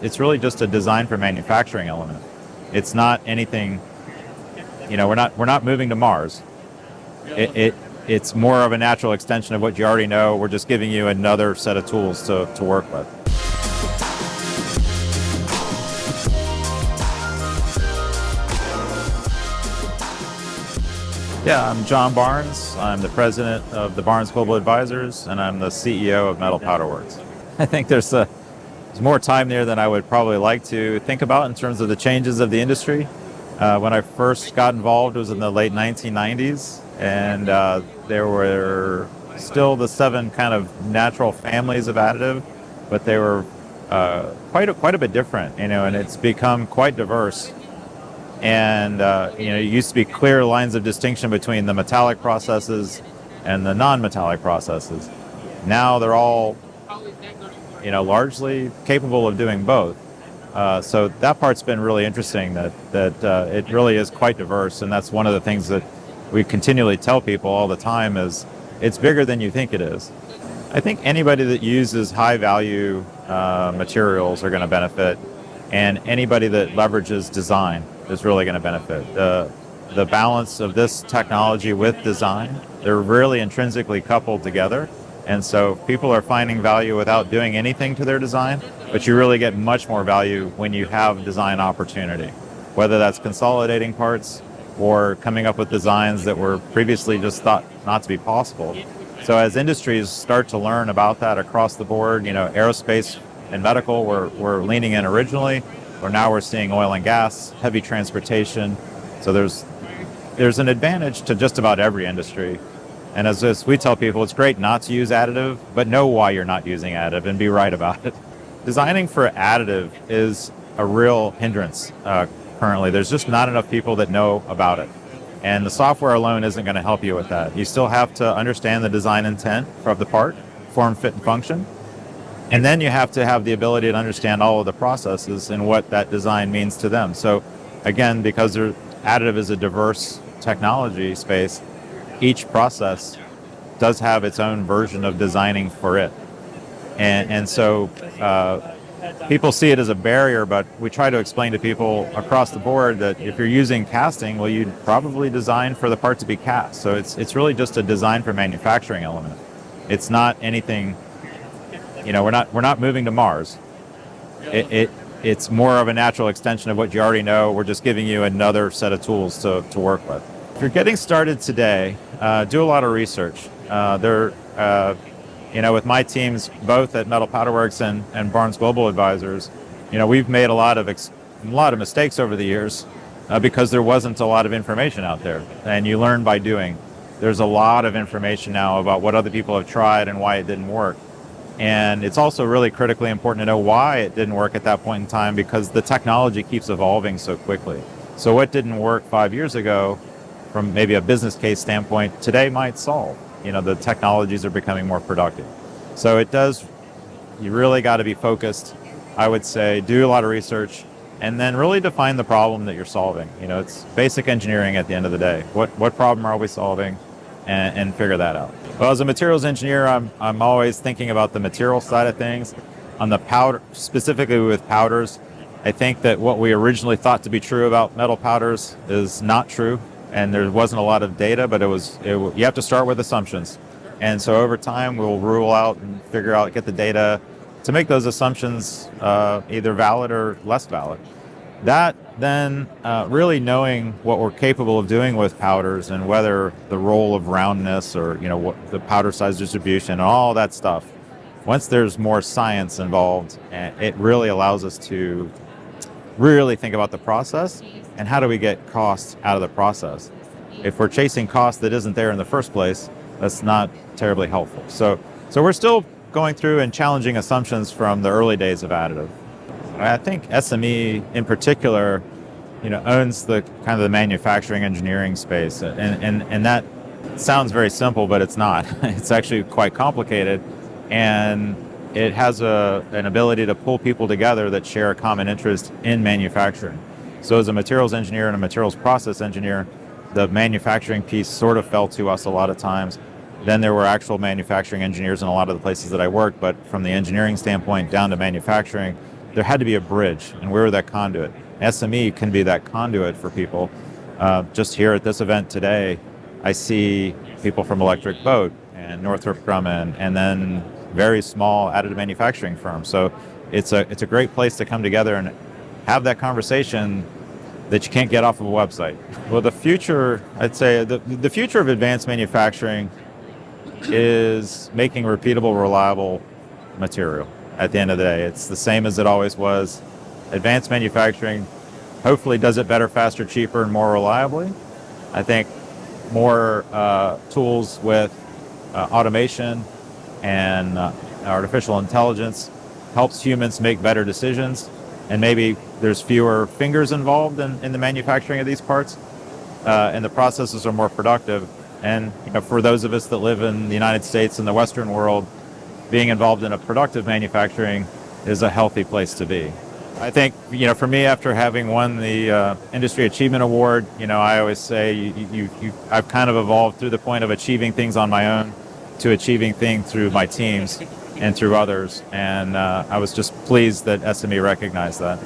It's really just a design for manufacturing element. It's not anything, we're not moving to Mars. It's more of a natural extension of what you already know. We're just giving you another set of tools to work with. Yeah, I'm John Barnes. I'm the president of the Barnes Global Advisors, and I'm the CEO of Metal Powder Works. I think there's more time there than I would probably like to think about in terms of the changes of the industry. When I first got involved, it was in the late 1990s, and there were still the 7 kind of natural families of additive, but they were quite a bit different, and it's become quite diverse. And it used to be clear lines of distinction between the metallic processes and the non-metallic processes. Now they're all, largely capable of doing both. So that part's been really interesting. That it really is quite diverse, and that's one of the things that we continually tell people all the time is it's bigger than you think it is. I think anybody that uses high-value materials are going to benefit, and anybody that leverages design is really going to benefit. The balance of this technology with design, they're really intrinsically coupled together. And so people are finding value without doing anything to their design, but you really get much more value when you have design opportunity, whether that's consolidating parts or coming up with designs that were previously just thought not to be possible. So as industries start to learn about that across the board, aerospace and medical were leaning in originally, or now we're seeing oil and gas, heavy transportation. So there's an advantage to just about every industry. And as we tell people, it's great not to use additive, but know why you're not using additive and be right about it. Designing for additive is a real hindrance currently. There's just not enough people that know about it. And the software alone isn't going to help you with that. You still have to understand the design intent of the part, form, fit, and function. And then you have to have the ability to understand all of the processes and what that design means to them. So again, because additive is a diverse technology space, each process does have its own version of designing for it. And so people see it as a barrier, but we try to explain to people across the board that if you're using casting, well, you'd probably design for the part to be cast. So it's really just a design for manufacturing element. It's not anything, we're not moving to Mars. It's more of a natural extension of what you already know. We're just giving you another set of tools to work with. If you're getting started today, do a lot of research. With my teams, both at Metal Powder Works and Barnes Global Advisors, we've made a lot of mistakes over the years because there wasn't a lot of information out there, and you learn by doing. There's a lot of information now about what other people have tried and why it didn't work. And it's also really critically important to know why it didn't work at that point in time, because the technology keeps evolving so quickly. So what didn't work 5 years ago, from maybe a business case standpoint, today might solve. The technologies are becoming more productive. So you really got to be focused. I would say do a lot of research and then really define the problem that you're solving. It's basic engineering at the end of the day. What problem are we solving, and figure that out. Well, as a materials engineer, I'm always thinking about the material side of things. On the powder, specifically with powders, I think that what we originally thought to be true about metal powders is not true. And there wasn't a lot of data, but you have to start with assumptions. And so over time, we'll rule out and get the data to make those assumptions either valid or less valid. That then really knowing what we're capable of doing with powders and whether the role of roundness or what the powder size distribution and all that stuff. Once there's more science involved, it really allows us to really think about the process and how do we get cost out of the process. If we're chasing cost that isn't there in the first place, that's not terribly helpful. So we're still going through and challenging assumptions from the early days of additive. I think SME in particular, owns the kind of the manufacturing engineering space, and that sounds very simple, but it's not. It's actually quite complicated, and it has an ability to pull people together that share a common interest in manufacturing. So as a materials engineer and a materials process engineer, the manufacturing piece sort of fell to us a lot of times. Then there were actual manufacturing engineers in a lot of the places that I worked, but from the engineering standpoint down to manufacturing, there had to be a bridge, and we were that conduit. SME can be that conduit for people. Just here at this event today, I see people from Electric Boat and Northrop Grumman, and then very small additive manufacturing firms. So it's a great place to come together and have that conversation that you can't get off of a website. Well, the future, I'd say, the future of advanced manufacturing is making repeatable, reliable material. At the end of the day, it's the same as it always was. Advanced manufacturing hopefully does it better, faster, cheaper, and more reliably. I think more tools with automation and artificial intelligence helps humans make better decisions, and maybe there's fewer fingers involved in the manufacturing of these parts, and the processes are more productive. And for those of us that live in the United States and the Western world, being involved in a productive manufacturing is a healthy place to be. I think, for me, after having won the Industry Achievement Award, I always say I've kind of evolved through the point of achieving things on my own to achieving things through my teams and through others. And I was just pleased that SME recognized that.